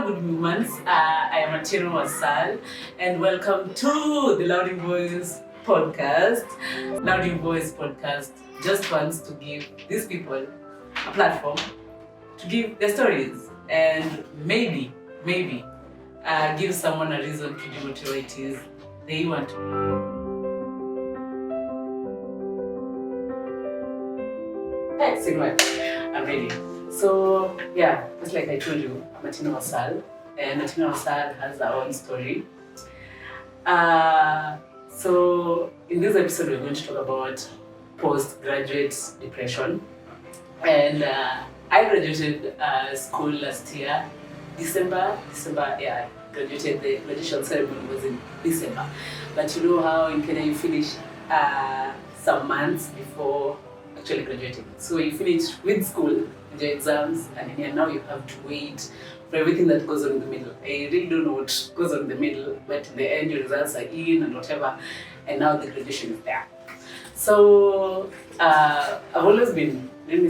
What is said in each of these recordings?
good humans. I am Atieno Wasal, and welcome to the Louding Boys podcast. Louding Boys podcast just wants to give these people a platform to give their stories and maybe give someone a reason to do whatever it is they want to. Hey, Sigma, I'm ready. So yeah, just like I told you, I'm Atieno Wasal, and Atieno Wasal has our own story. So in this episode, we're going to talk about postgraduate depression. And I graduated school last year, December. Yeah, I graduated. The graduation ceremony was in December. But you know how in Kenya you finish some months before actually graduating. So you finish with school, with your exams, and then now you have to wait for everything that goes on in the middle. I really don't know what goes on in the middle, but in the end your results are in and whatever, and now the graduation is there. So I've always been, let me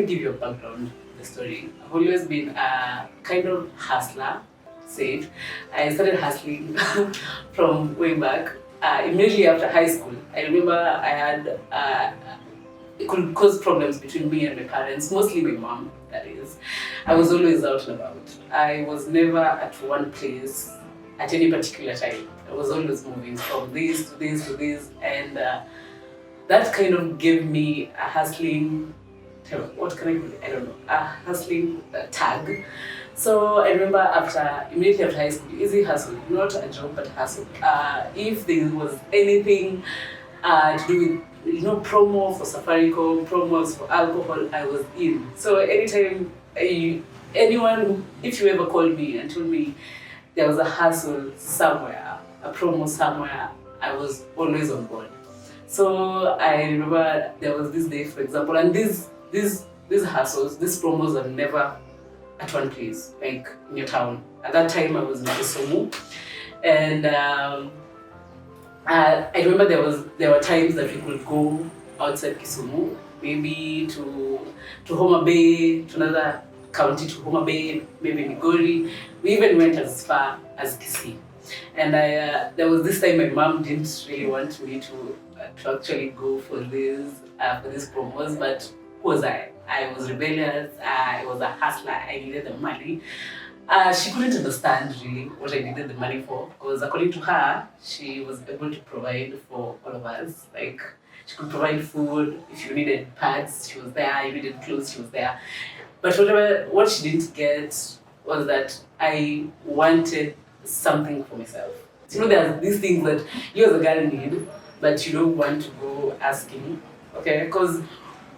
give you a background of the story. I've always been a kind of hustler, say. I started hustling from way back. Immediately after high school, I remember I had it could cause problems between me and my parents, mostly my mom, that is. I was always out and about. I was never at one place at any particular time. I was always moving from this to this to this, and that kind of gave me a hustling, what can I call it? I don't know, a hustling tag. So I remember immediately after high school, easy hustle, not a job, but hustle. If there was anything to do with promo for Safaricom, promos for alcohol, I was in. So anytime if you ever called me and told me there was a hustle somewhere, a promo somewhere, I was always on board. So I remember there was this day, for example, and these hustles, these promos are never at one place, like in your town. At that time, I was in Kisumu, and I remember there were times that we could go outside Kisumu, maybe to Homa Bay, to another county, to Homa Bay, maybe Migori. We even went as far as Kisii. And there was this time my mom didn't really want me to actually go for these promos, but who was I? I was rebellious. I was a hustler. I needed the money. She couldn't understand really what I needed the money for, because according to her, she was able to provide for all of us. Like, she could provide food. If you needed pads, she was there. You needed clothes, she was there. But what she didn't get was that I wanted something for myself. So, there's these things that you as a girl need, but you don't want to go asking, okay? Because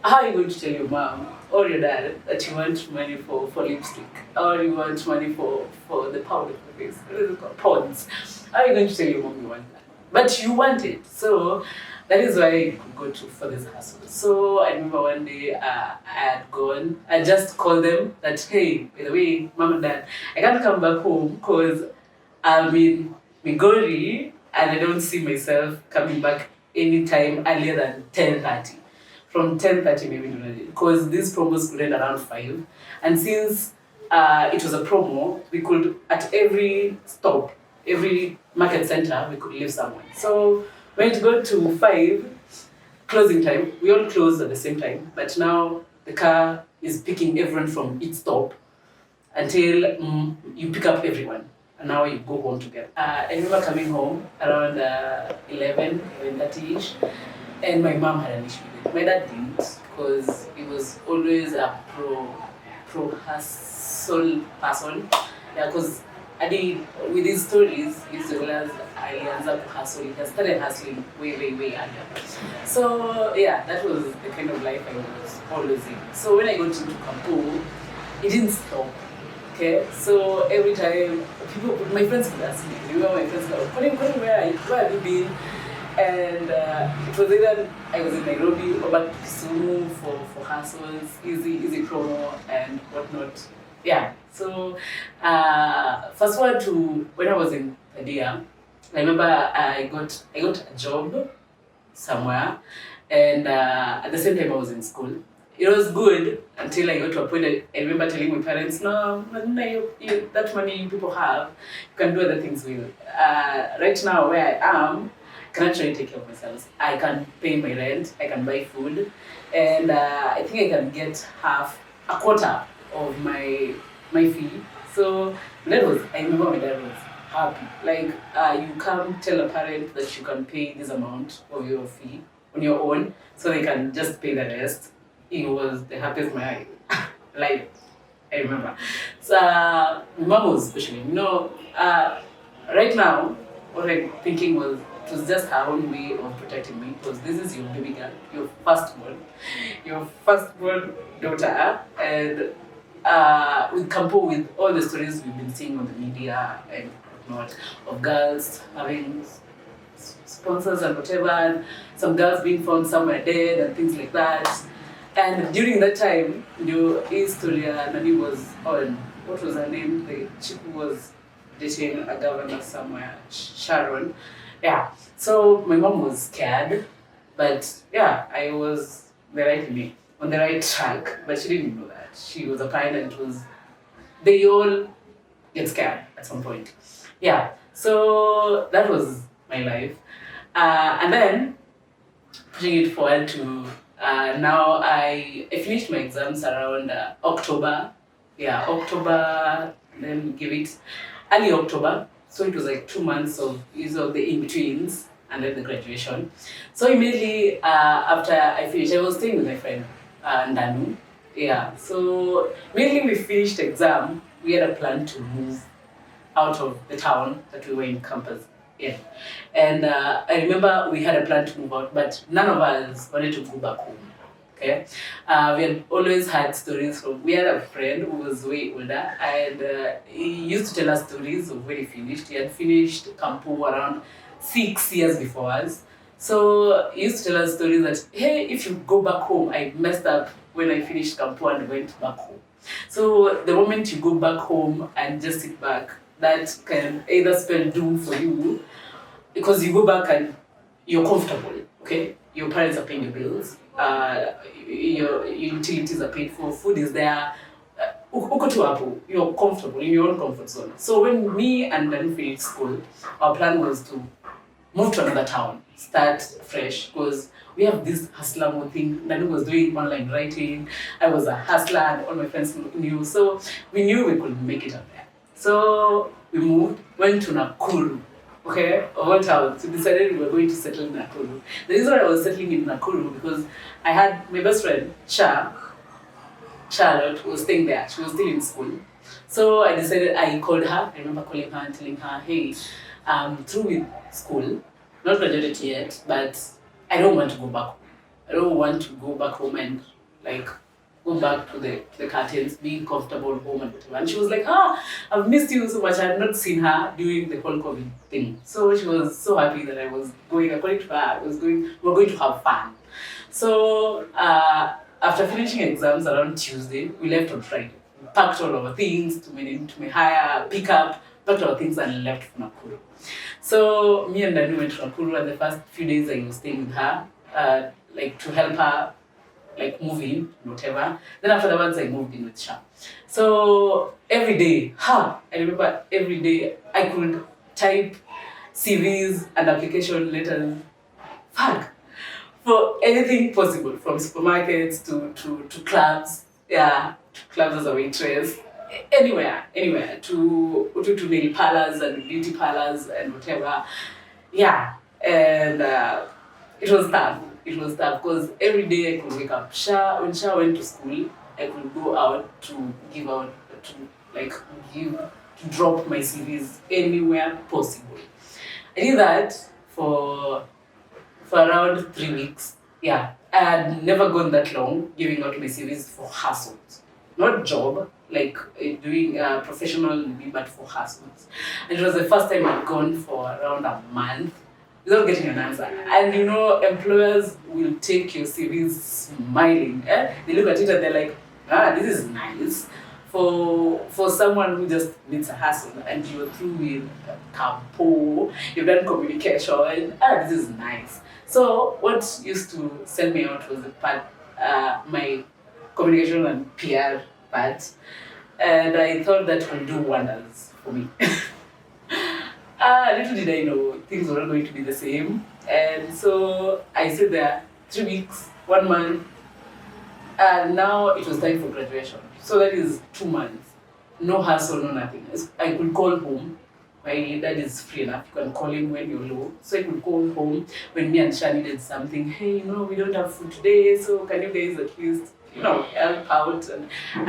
how are you going to tell your mom or your dad that you want money for lipstick, or you want money for the powder for face? What is it called? Ponds. How are you going to tell your mom you want that? But you want it. So that is why you could go for this hustle. So I remember one day I had gone, I just called them that, hey, by the way, mom and dad, I can't come back home because I'm in Migori and I don't see myself coming back anytime earlier than 10:30. From 10:30 maybe, because these promos could end around 5. And since it was a promo, we could, at every stop, every market center, we could leave someone. So when it got to 5, closing time, we all closed at the same time, but now the car is picking everyone from each stop until you pick up everyone. And now you go home together. I remember coming home around 11:30ish, and my mom had an issue with it. My dad didn't, because he was always a pro hustle person. Yeah, because with his stories, he used to realize I alianza kuhustle. He started hustling way earlier. So yeah, that was the kind of life I was always in. So when I got into Kampu, it didn't stop. Okay, so every time my friends would ask me, remember my friends go, Colin, where have you been? And it was either I was in Nairobi or back to Kisumu for hustles, easy promo and whatnot. Yeah, so fast forward to when I was in Padilla, I remember I got a job somewhere, and at the same time I was in school. it was good until I got to a point. I remember telling my parents, no, that money you people have, you can do other things with. Right now, where I am, I can actually take care of myself. I can pay my rent, I can buy food, and I think I can get a quarter of my fee. So I remember my dad was happy. Like, you can't tell a parent that you can pay this amount of your fee on your own, so they can just pay the rest. He was the happiest man. Like, I remember. So, my mom was especially, right now, what I'm thinking was, it was just her own way of protecting me, because this is your baby girl, your firstborn daughter, and with Campo, with all the stories we've been seeing on the media and whatnot, of girls having sponsors and whatever, and some girls being found somewhere dead and things like that. And during that time, Historia Nani was on, what was her name? The chick who was dating a governor somewhere, Sharon. Yeah. So my mom was scared, but yeah, I was on the right track, but she didn't know that. She was a pilot, they all get scared at some point. Yeah. So that was my life. And then, pushing it forward to now, I finished my exams around October. Yeah, October, then give it early October. So it was like 2 months of the in-betweens and then the graduation. So immediately after I finished, I was staying with my friend, Ndanu. Yeah, so immediately we finished the exam, we had a plan to move out of the town that we were in campus. Yeah. And I remember we had a plan to move out, but none of us wanted to go back home. Okay. We had always had stories we had a friend who was way older, and he used to tell us stories of when he finished. He had finished Campo around 6 years before us. So he used to tell us stories that, hey, if you go back home, I messed up when I finished Campo and went back home. So the moment you go back home and just sit back, that can either spell doom for you, because you go back and you're comfortable, okay? Your parents are paying your bills, your utilities are paid for, food is there, you're comfortable in your own comfort zone. So when me and Dan finished school, our plan was to move to another town, start fresh, because we have this hustler mode thing. Nanu was doing online writing, I was a hustler, and all my friends knew, so we knew we could make it up there. So we moved, went to Nakuru, okay, of all towns. We decided we were going to settle in Nakuru. The reason I was settling in Nakuru because I had my best friend, Charlotte, who was staying there. She was still in school. So I called her. I remember calling her and telling her, hey, through with school, not graduated yet, but I don't want to go back home. I don't want to go back home and go back to the curtains, being comfortable home and whatever. And she was like, I've missed you so much. I had not seen her during the whole COVID thing. So she was so happy that I was going. According to her, we were going to have fun. So after finishing exams around Tuesday, we left on Friday. We packed all our things to my hire, pick up, packed our things and left for Nakuru. So me and Dani went to Nakuru, and the first few days I was staying with her, to help her move in, whatever. Then afterwards, I moved in with Sha. So every day, I remember every day I could type CVs and application letters, for anything possible, from supermarkets to clubs, to clubs as a waitress, anywhere, to nail parlors and beauty parlors and whatever. Yeah, and it was tough. It was tough because every day I could wake up. When Sha went to school, I could go out to drop my CVs anywhere possible. I did that for around 3 weeks. Yeah, I had never gone that long giving out my CVs for hustles, not job, doing professional, but for hustles. And it was the first time I'd gone for around a month without getting an answer. And employers will take your CVs smiling. They look at it and they're like, this is nice. For someone who just needs a hustle, and you're through with Campo, you've done communication, this is nice. So what used to sell me out was the part, my communication and PR part. And I thought that would do wonders for me. Little did I know things were not going to be the same. And so I stayed there 3 weeks, 1 month, and now it was time for graduation. So that is 2 months. No hassle, no nothing. I could call home. My dad is free enough. You can call him when you're low. So I could call home when me and Sha needed something. Hey, we don't have food today, so can you guys at least, help out? And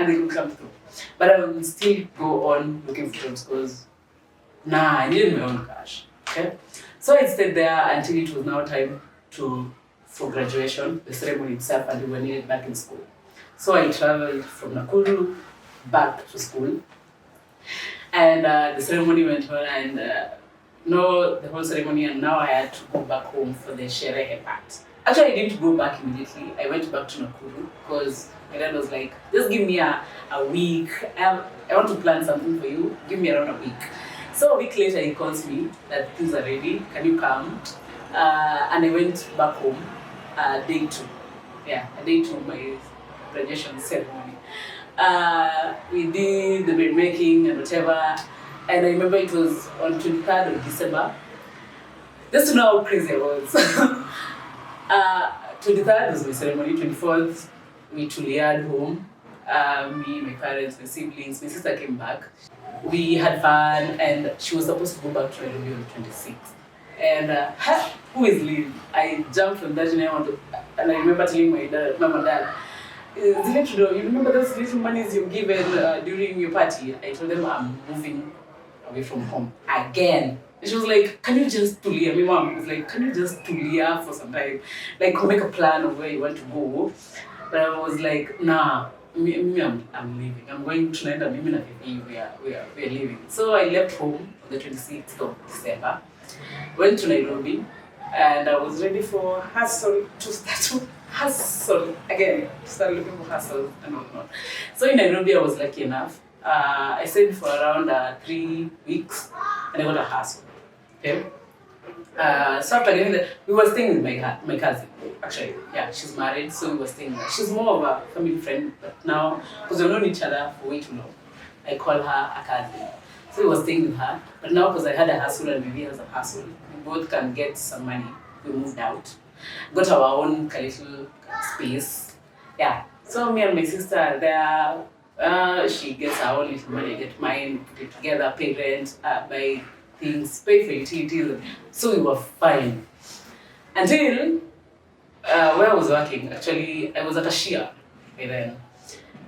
they could come through. But I would still go on looking for jobs because, I needed my own cash. Okay? So I stayed there until it was now time for graduation, the ceremony itself, and we were needed back in school. So I traveled from Nakuru back to school. And the ceremony went on, and the whole ceremony, and now I had to go back home for the sherehe part. Actually, I didn't go back immediately. I went back to Nakuru because my dad was like, just give me a week. I want to plan something for you. Give me around a week. So a week later, he calls me that things are ready. Can you come? And I went back home, day 2. Yeah, day 2 of my graduation ceremony. We did the bread making and whatever. And I remember it was on 23rd of December. Just to know how crazy I was. 23rd was my ceremony. 24th, we tuliad home. Me, my parents, my siblings, my sister came back. We had fun, and she was supposed to go back to Nairobi on the 26th. And who is leaving? I jumped from that and I remember telling my dad, Mom and Dad, you remember those little monies you given during your party? I told them I'm moving away from home again. And she was like, can you just tulia? My mom was like, can you just tulia for some time? Like, make a plan of where you want to go. But I was like, nah, I'm leaving. I'm going to Nanda, we are leaving. So I left home on the 26th of December, went to Nairobi, and I was ready for hustle to start hustle again, start looking for hustle and whatnot. So in Nairobi, I was lucky enough. I stayed for around 3 weeks, and I got a hustle. Okay. So after getting that, we were staying with my cousin. Actually, yeah, she's married, so we were staying there. She's more of a family friend, but now, because we've known each other for way too long, I call her a cousin. So we were staying with her, but now because I had a hustle and Vivi has a hustle, we both can get some money. We moved out, got our own little space. Yeah. So me and my sister are there. She gets her own little money, I get mine, put it together, pay rent, buy things, pay for utilities. So we were fine. Until where I was working, actually, I was at a Shia by then.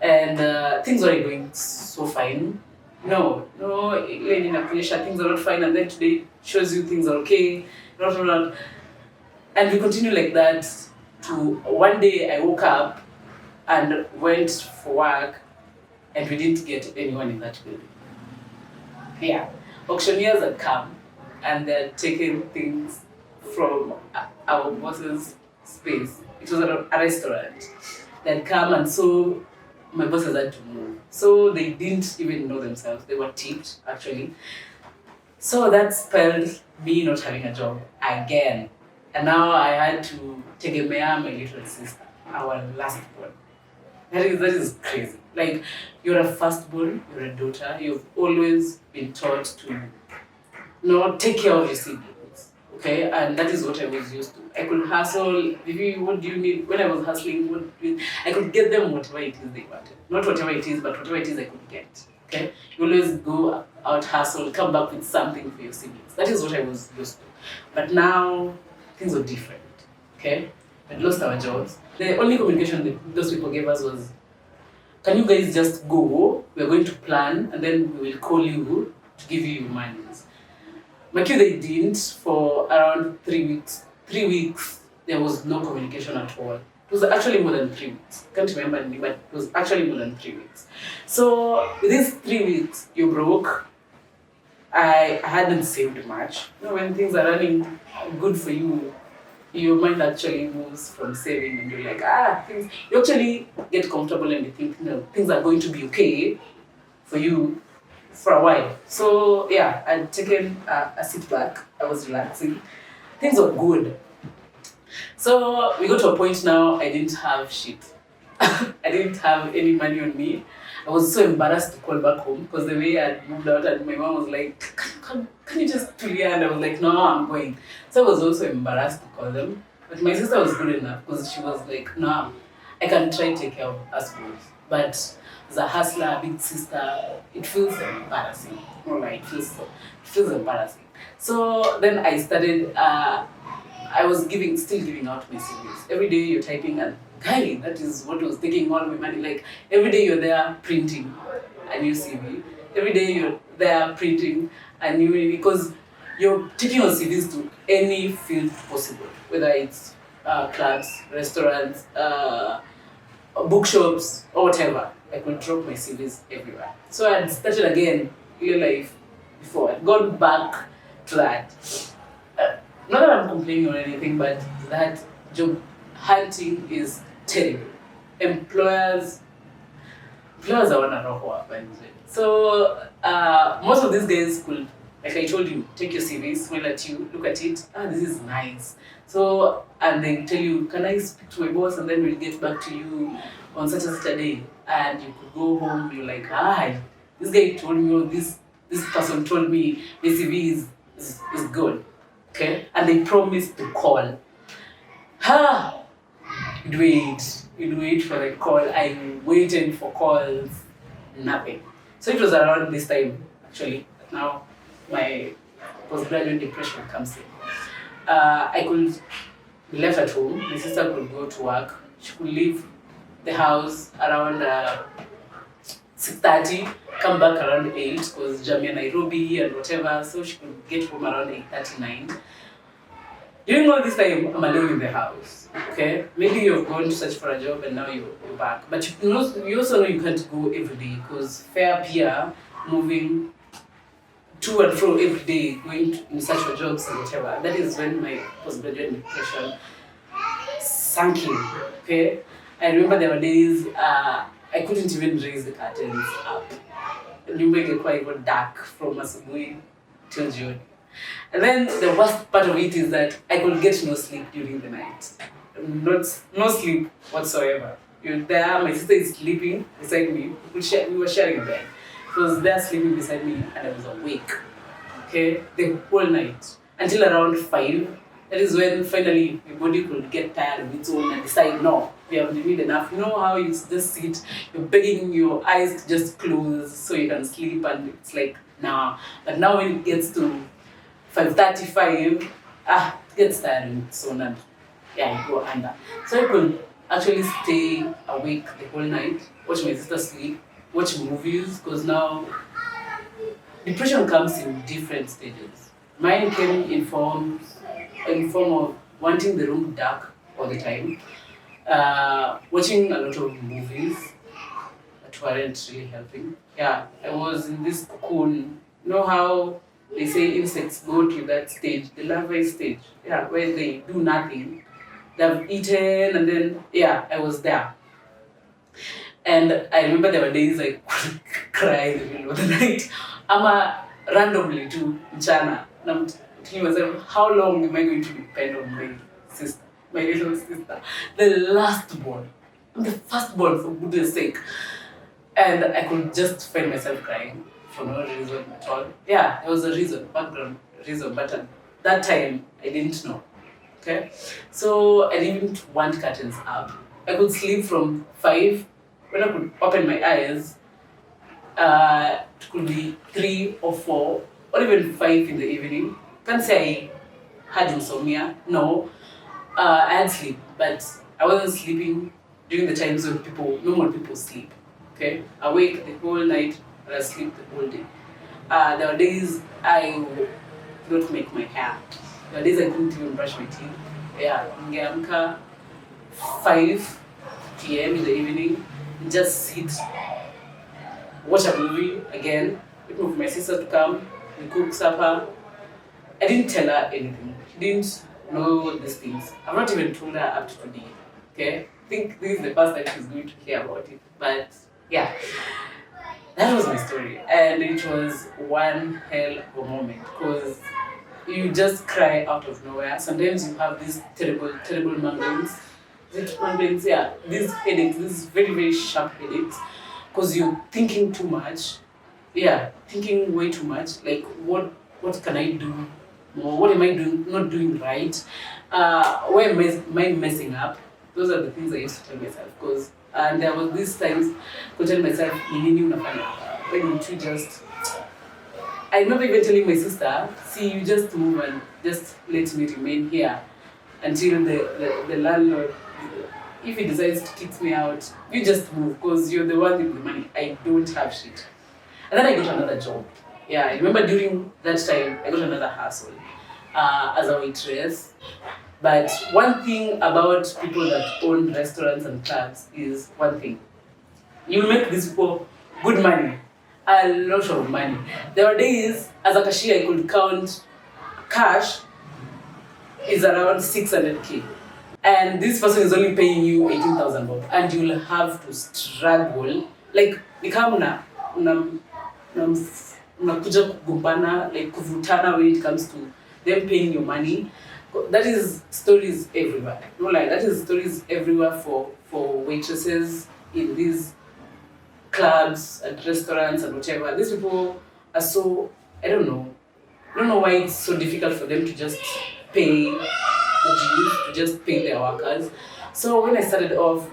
And things weren't going so fine. No, Lenin appreciation, things are not fine, and then today shows you things are okay, not. And we continue like that to one day I woke up and went for work, and we didn't get anyone in that building. Yeah. Auctioneers had come and they're taking things from our boss's space. It was a restaurant. They'd come, and so my bosses had to move. So they didn't even know themselves. They were tipped, actually. So that spelled me not having a job again. And now I had to take a my little sister, our last born. That is crazy. Like, you're a firstborn, you're a daughter, you've always been taught to take care of your siblings. Okay? And that is what I was used to. I could hustle. Maybe, what do you need? When I was hustling, I could get them whatever it is they wanted. Not whatever it is, but whatever it is I could get. Okay? You always go out, hustle, come back with something for your siblings. That is what I was used to. But now, things are different. Okay? We lost our jobs. The only communication that those people gave us was, can you guys just go? We're going to plan, and then we will call you to give you your monies. But they didn't for around 3 weeks. 3 weeks, there was no communication at all. It was actually more than 3 weeks. Can't remember any, but it was actually more than 3 weeks. So with these 3 weeks, you broke. I hadn't saved much. When things are running good for you, your mind actually moves from saving, and you're like, things. You actually get comfortable and you think, things are going to be okay for you for a while. So yeah, I'd taken a sit back. I was relaxing. Things were good. So we got to a point now I didn't have shit. I didn't have any money on me. I was so embarrassed to call back home because the way I had moved out and my mom was like, can you just Tulia? And I was like, no, I'm going. So I was also embarrassed to call them. But my sister was good enough because she was like, no, I can try to take care of us both. But as a hustler, a big sister, it feels embarrassing. No, like, it feels embarrassing. So then I started, I was still giving out my CVs. Every day you're typing, and guy, that is what was taking all my money. Like, every day you're there printing a new CV. Every day you're there printing a new, because you're taking your CVs to any field possible, whether it's clubs, restaurants, bookshops, or whatever. I could drop my CVs everywhere. So I had started again real life before. I'd gone back to that. Not that I'm complaining or anything, but that job hunting is terrible. Employers are on a rock, by the way. So most of these guys could, like I told you, take your CV, smile at you, look at it, this is nice. So, and they tell you, can I speak to my boss and then we'll get back to you on such and such a day. And you could go home, you're like, this guy told me, or this person told me my CV is good. Okay? And they promised to call. You'd wait for the call. I waited for calls, nothing. So it was around this time, actually. Now my postgraduate depression comes in. I could be left at home. My sister could go to work. She could leave the house around 6:30, come back around 8 because Jamia Nairobi and whatever. So she could get home around 8:39. During all this time, I'm alone in the house. Okay, maybe you've gone to search for a job and now you're back. But you also know you can't go every day because fair peer moving to and fro every day, going in search for jobs and whatever. That is when my postgraduate depression sank in. Okay, I remember there were days I couldn't even raise the curtains up. I remember it quite even dark from asubuhi till June. And then the worst part of it is that I could get no sleep during the night. No sleep whatsoever. You're there, my sister is sleeping beside me. We were sharing a bed. She was there sleeping beside me and I was awake. Okay, the whole night. Until around 5. That is when finally my body could get tired of its own and decide, no, we have lived enough. You know how you just sit, you're begging your eyes to just close so you can sleep, and it's like, nah. But now when it gets to 5:35, it gets tiring, so now, you go under. So I could actually stay awake the whole night, watch my sister sleep, watch movies, because now depression comes in different stages. Mine came in form of wanting the room dark all the time, watching a lot of movies that weren't really helping. I was in this cocoon. You know how they say insects go to that stage, the larvae stage, where they do nothing. They've eaten and then, I was there. And I remember there were days I could cry in the middle of the night. Randomly to mchana. And I'm telling myself, how long am I going to depend on my sister, my little sister? The last born. I'm the first born, for goodness sake. And I could just find myself crying for no reason at all. There was a reason, background reason, but at that time, I didn't know. Okay? So I didn't want curtains up. I could sleep from 5. When I could open my eyes, it could be 3 or 4, or even 5 in the evening. Can't say I had insomnia. No, I had sleep, but I wasn't sleeping during the times when normal people sleep. Okay, awake the whole night and I sleep the whole day. There were days I would not make my hair. There were days I couldn't even brush my teeth. Ningeamka 5 p.m. in the evening, just sit, watch a movie again, wait for my sister to come, we cook supper. I didn't tell her anything. She didn't know these things. I've not even told her up to today. Okay? I think this is the first time she's going to hear about it. But that was my story. And it was one hell of a moment because you just cry out of nowhere. Sometimes you have these terrible, terrible moments Migraines, yeah. These headaches, these very, very sharp headaches, because you're thinking too much. Yeah, thinking way too much. Like, what can I do? Or what am I doing? Not doing right? Where am I messing up? Those are the things I used to tell myself. Because and there was these times I tell myself, "Nini unafanya? Why don't you just?" I remember even telling my sister, "See, you just move and just let me remain here until the landlord, if he decides to kick me out, you just move because you're the one with the money. I don't have shit." And then I got another job. Yeah, I remember during that time, I got another hustle as a waitress. But one thing about people that own restaurants and clubs is one thing. You make these people good money, a lot of money. There were days, as a cashier, I could count cash is around 600k. And this person is only paying you 18,000 bob. And you'll have to struggle. Like, nikamna, unakuja kugombana, like kuvutana when it comes to them paying your money. That is stories everywhere. No lie, that is stories everywhere for waitresses in these clubs and restaurants and whatever. These people are so, I don't know why it's so difficult for them to just pay the dues, to just pay their workers. So when I started off,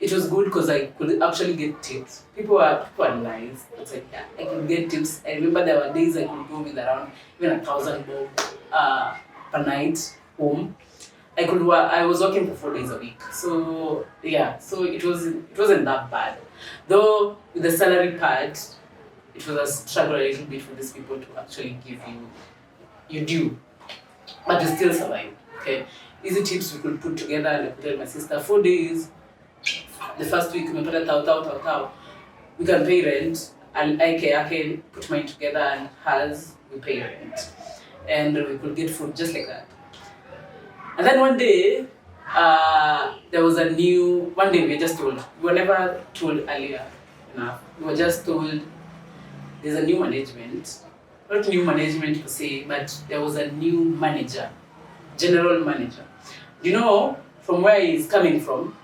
it was good because I could actually get tips. People are nice. It's like, yeah, I could get tips. I remember there were days I could go with around even 1,000 bob per night home. I was working for 4 days a week. So yeah, so it wasn't that bad. Though with the salary part, it was a struggle a little bit for these people to actually give you your due. But you still survive. Okay. Easy tips we could put together, and I could tell my sister 4 days. The first week we put a we can pay rent, and I can put mine together and hers we pay rent. And we could get food just like that. And then one day, there was one day we were just told, we were never told earlier enough, we were just told there's a new management, not new management per se, but there was a new manager, general manager. You know, from where he's coming from,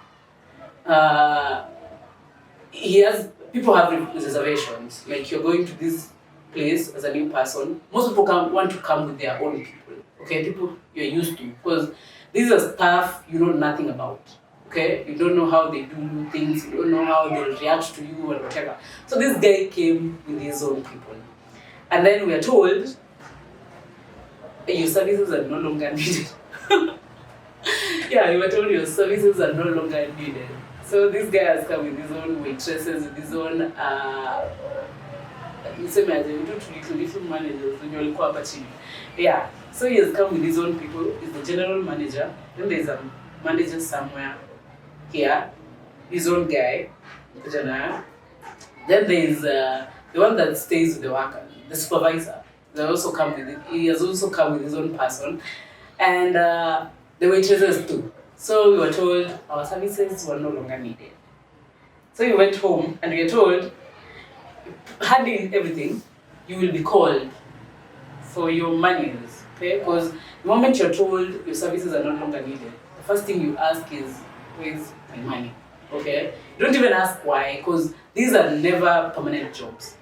people have reservations, like you're going to this place as a new person. Most people want to come with their own people, okay, people you're used to, because these are stuff you know nothing about, okay, you don't know how they do things, you don't know how they react to you or whatever. So this guy came with his own people, and then we are told your services are no longer needed. Yeah, we were told your services are no longer needed. So this guy has come with his own waitresses, with his own same as little managers when you're hapa chini. Yeah. So he has come with his own people. He's the general manager. Then there's a manager somewhere here, his own guy. Then there's the one that stays with the worker, the supervisor. He has also come with his own person, and the waitresses too. So we were told our services were no longer needed. So we went home and we were told, handling everything, you will be called for your monies, okay? Because the moment you're told your services are no longer needed, the first thing you ask is, where's my money, okay? You don't even ask why, because these are never permanent jobs.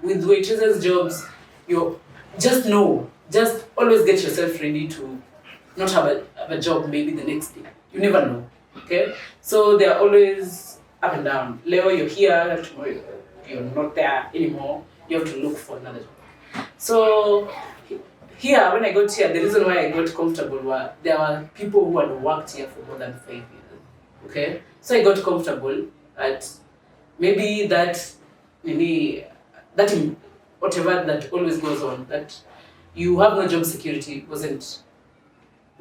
With waitresses' jobs, you just always get yourself ready to not have a job maybe the next day. You never know, okay? So they're always up and down. Later you're here, tomorrow you're not there anymore. You have to look for another job. So here, when I got here, the reason why I got comfortable was there were people who had worked here for more than 5 years, okay? So I got comfortable at maybe whatever that always goes on, that you have no job security wasn't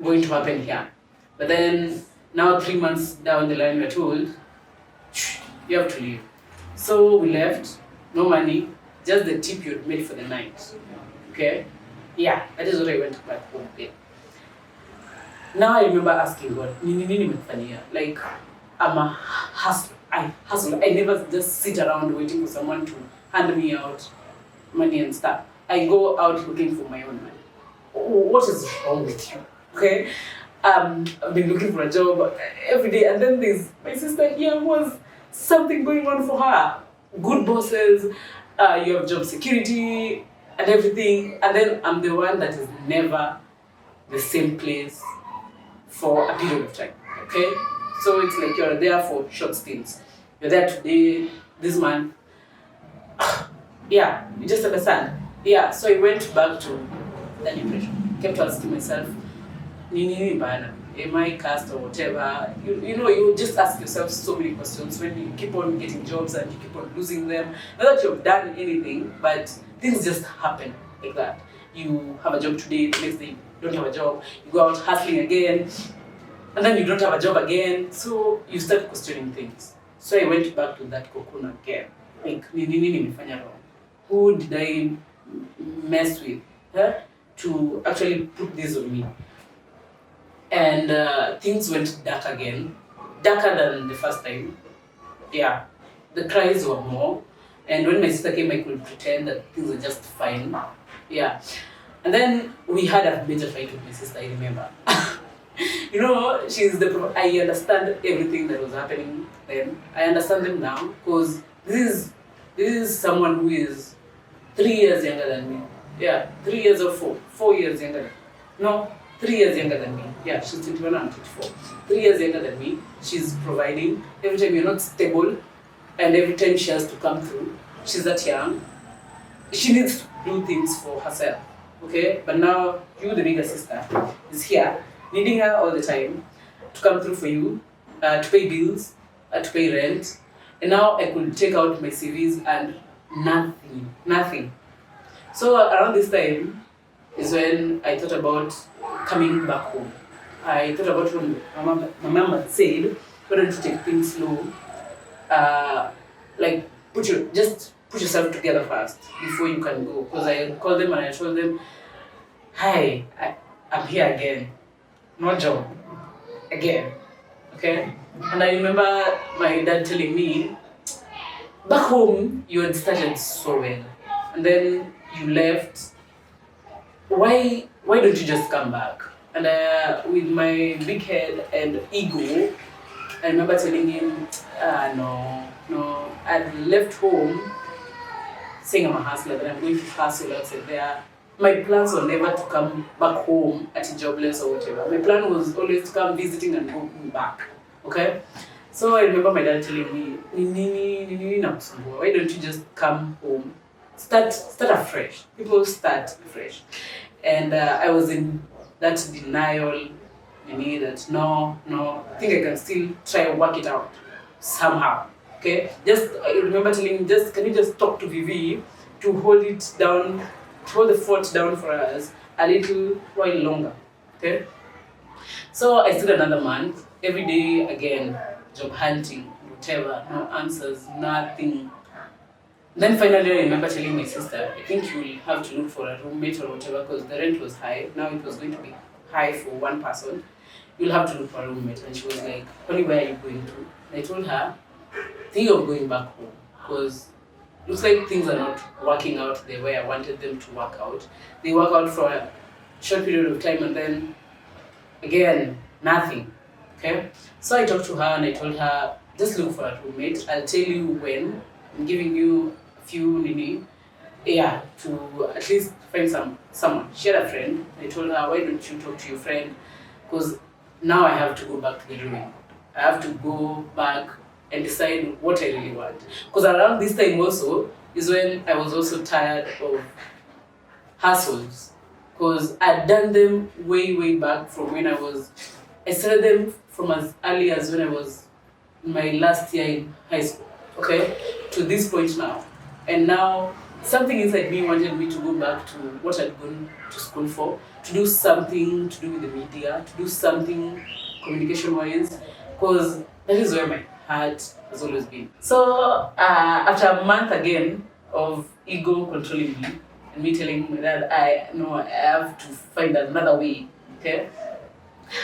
going to happen here. But then now 3 months down the line, we're told you have to leave. So we left, no money, just the tip you'd made for the night. Okay? Yeah, that is what I went back home with. Now I remember asking God, like, I'm a hustler. I hustle. I never just sit around waiting for someone to hand me out money and stuff. I go out looking for my own money. What is wrong with you? Okay? I've been looking for a job every day, and then there's my sister here who has something going on for her. Good bosses, you have job security and everything, and then I'm the one that is never the same place for a period of time. Okay, so it's like you're there for short stints. You're there today, this month. Yeah, you just understand. Yeah, so I went back to the depression. Kept asking myself, Nini bana, am I cast or whatever? You know, you just ask yourself so many questions when you keep on getting jobs and you keep on losing them. Not that you've done anything, but things just happen like that. You have a job today, the next day you don't have a job. You go out hustling again, and then you don't have a job again. So you start questioning things. So I went back to that cocoon again. Like, nini nimefanya wrong? Who did I mess with to actually put this on me? And things went dark again, darker than the first time. Yeah, the cries were more. And when my sister came, I could pretend that things were just fine. Yeah, and then we had a major fight with my sister, I remember. You know, I understand everything that was happening then. I understand them now, because this is someone who is 3 years younger than me. Yeah, 3 years or 4 years younger. No, 3 years younger than me. Yeah, she's 21 and 24. 3 years younger than me. She's providing. Every time you're not stable, and every time she has to come through, she's that young. She needs to do things for herself. Okay? But now, you, the bigger sister, is here, needing her all the time to come through for you, to pay bills, to pay rent. And now I could take out my CVs and nothing. So around this time is when I thought about coming back home. I thought about when my mom had said, why don't you take things slow? Like, just put yourself together first before you can go. Because I called them and I told them, hi, I'm here again. No job. Again. Okay? And I remember my dad telling me, back home, you had started so well. And then you left. Why don't you just come back? And with my big head and ego, I remember telling him, no. I'd left home saying I'm a hustler, that I'm going to hustle outside there. My plans were never to come back home at jobless or whatever. My plan was always to come visiting and go back. Okay? So I remember my dad telling me, why don't you just come home? Start afresh. People start afresh. And I was in that denial, that no, I think I can still try and work it out somehow. Okay? I remember telling him, can you just talk to Vivi to hold it down, hold the fort down for us a little while longer. Okay? So I stood another month, every day again, job hunting, whatever, no answers, nothing. Then finally I remember telling my sister, I think you will have to look for a roommate or whatever, because the rent was high. Now it was going to be high for one person. You'll have to look for a roommate. And she was like, honey, where are you going to? And I told her, think of going back home, because it looks like things are not working out the way I wanted them to work out. They work out for a short period of time and then again, nothing. Okay? So I talked to her and I told her, just look for a roommate. I'll tell you when. I'm giving you a few to at least find someone. She had a friend. I told her, why don't you talk to your friend? Because now I have to go back to the drawing. I have to go back and decide what I really want. Because around this time also is when I was also tired of hustles. Because I'd done them way back from when I started them from as early as when I was in my last year in high school. Okay? To this point now. And now something inside me wanted me to go back to what I'd gone to school for, to do something to do with the media, to do something communication-wise, because that is where my heart has always been. So after a month again of ego controlling me, and me telling my dad, I have to find another way, okay?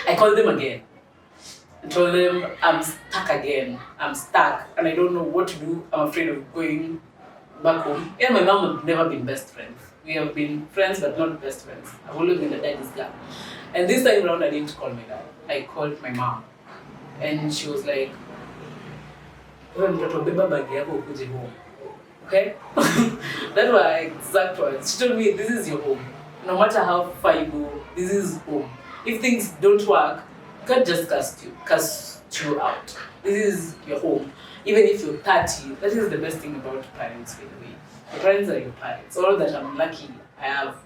I called them again. I told them, I'm stuck again. I'm stuck and I don't know what to do. I'm afraid of going back home. And my mom had never been best friends. We have been friends, but not best friends. I've always been the daddy's girl. And this time around, I didn't call my dad. I called my mom. And she was like, wewe mtoto beba bagi yako ukuje home. Okay? That was her exact words. She told me, this is your home. No matter how far you go, this is home. If things don't work, you can't just cast you out. This is your home. Even if you're 30, that is the best thing about parents, by the way. Your parents are your parents. All that I'm lucky, I have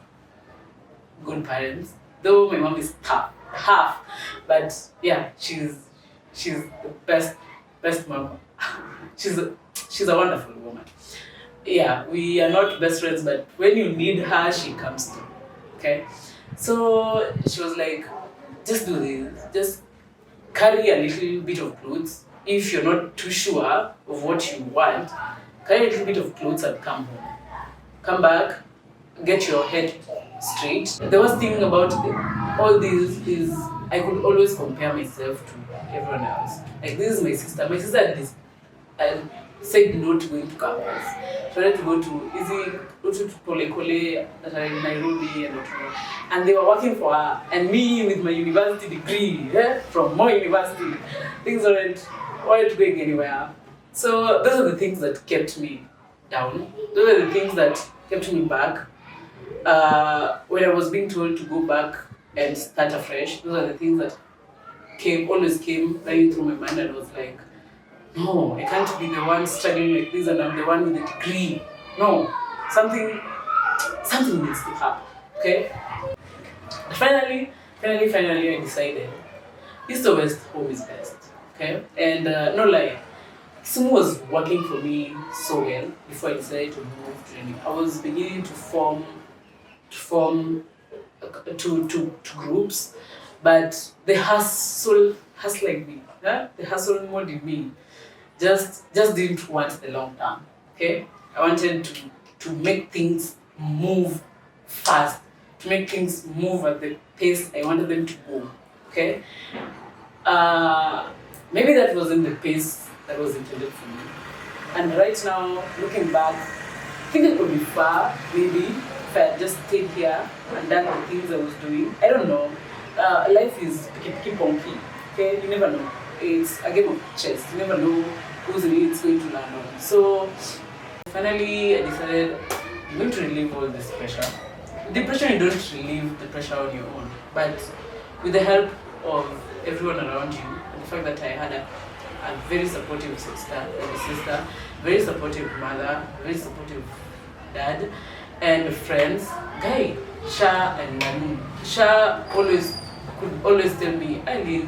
good parents. Though my mom is tough, half, but yeah, she's the best mom. she's a wonderful woman. Yeah, we are not best friends, but when you need her, she comes through. Okay, so she was like, just do this, just carry a little bit of clothes. If you're not too sure of what you want, carry a little bit of clothes and come home. Come back, get your head straight. The worst thing about all this is I could always compare myself to everyone else. Like, this is my sister. My sister said no to going to campus. She wanted to go to Pole Kole that are in Nairobi and they were working for her. And me with my university degree from Moi University, things weren't going anywhere. So those are the things that kept me down. Those are the things that kept me back. When I was being told to go back and start afresh, those are the things that always came running through my mind, and I was like, no, I can't be the one struggling like this and I'm the one with the degree. No, something needs to happen, okay? Finally, I decided East or West, home is best, okay? And no lie, Kisumu was working for me so well before I decided to move to Rennie. I was beginning to form two groups, but the hustling me, the hustle mode in me just didn't want the long term. Okay, I wanted to make things move fast, to make things move at the pace I wanted them to go. Okay, maybe that wasn't the pace that was intended for me. And right now, looking back, I think it could be far, maybe, if I had just stayed here and done the things I was doing. I don't know. Life is picky ponky. Okay, you never know. It's a game of chess. You never know whose really it's going to land on. So finally, I decided I'm going to relieve all this pressure. Depression, you don't relieve the pressure on your own, but with the help of everyone around you, and the fact that I had a very supportive sister, very supportive mother, very supportive dad, and friends, Guy, Sha and Manu. Sha could always tell me, Eileen,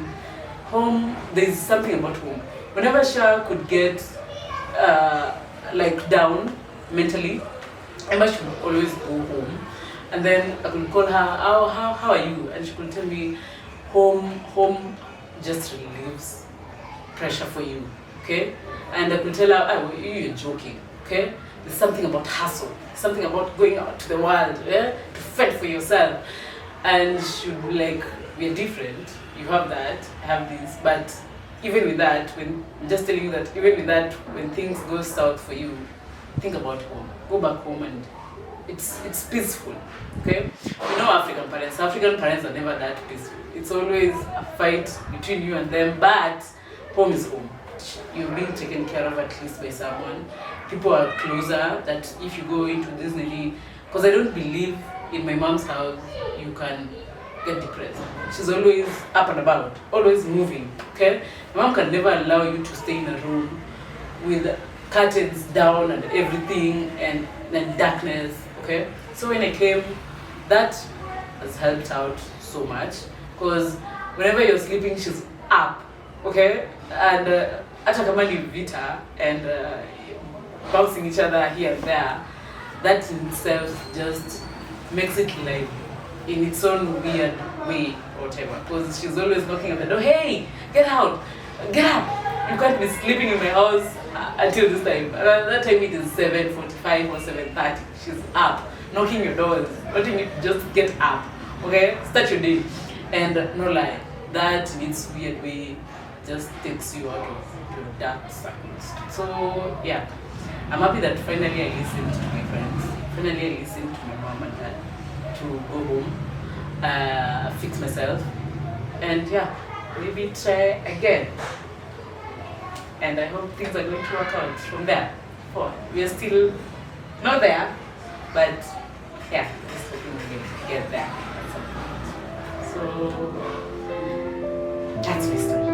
home, there's something about home. Whenever Sha could get down mentally, Emma should always go home. And then I could call her, how are you? And she could tell me, home just relieves pressure for you, okay? And I could tell her, you're joking, okay? There's something about hustle, something about going out to the world, to fight for yourself. And she would be like, we're different, you have that, I have this, but even with that, I'm just telling you that even with that, when things go south for you, think about home, go back home, and it's peaceful, okay? You know African parents are never that peaceful. It's always a fight between you and them, but home is home. You're being taken care of at least by someone. People are closer, that if you go into Disney, because I don't believe in my mom's house you can get depressed. She's always up and about, always moving, okay? My mom can never allow you to stay in a room with curtains down and everything and darkness, okay? So when I came, that has helped out so much, because whenever you're sleeping, she's up, okay? And hata kama ni vita and bouncing each other here and there, that in itself just makes it live in its own weird way or whatever. Because she's always knocking at the door, hey, get out, get up. You can't be sleeping in my house until this time. That time it is 7:45 or 7:30. She's up, knocking your doors, wanting you to just get up, okay? Start your day. And no lie, that in its weird way just takes you out of your dark circles. So yeah, I'm happy that finally I listened to my friends. Finally I listened to my mom. mom and dad to go home, fix myself, and yeah, maybe try again. And I hope things are going to work out from there. We are still not there, but yeah, just hoping we get there at some point. So that's my story.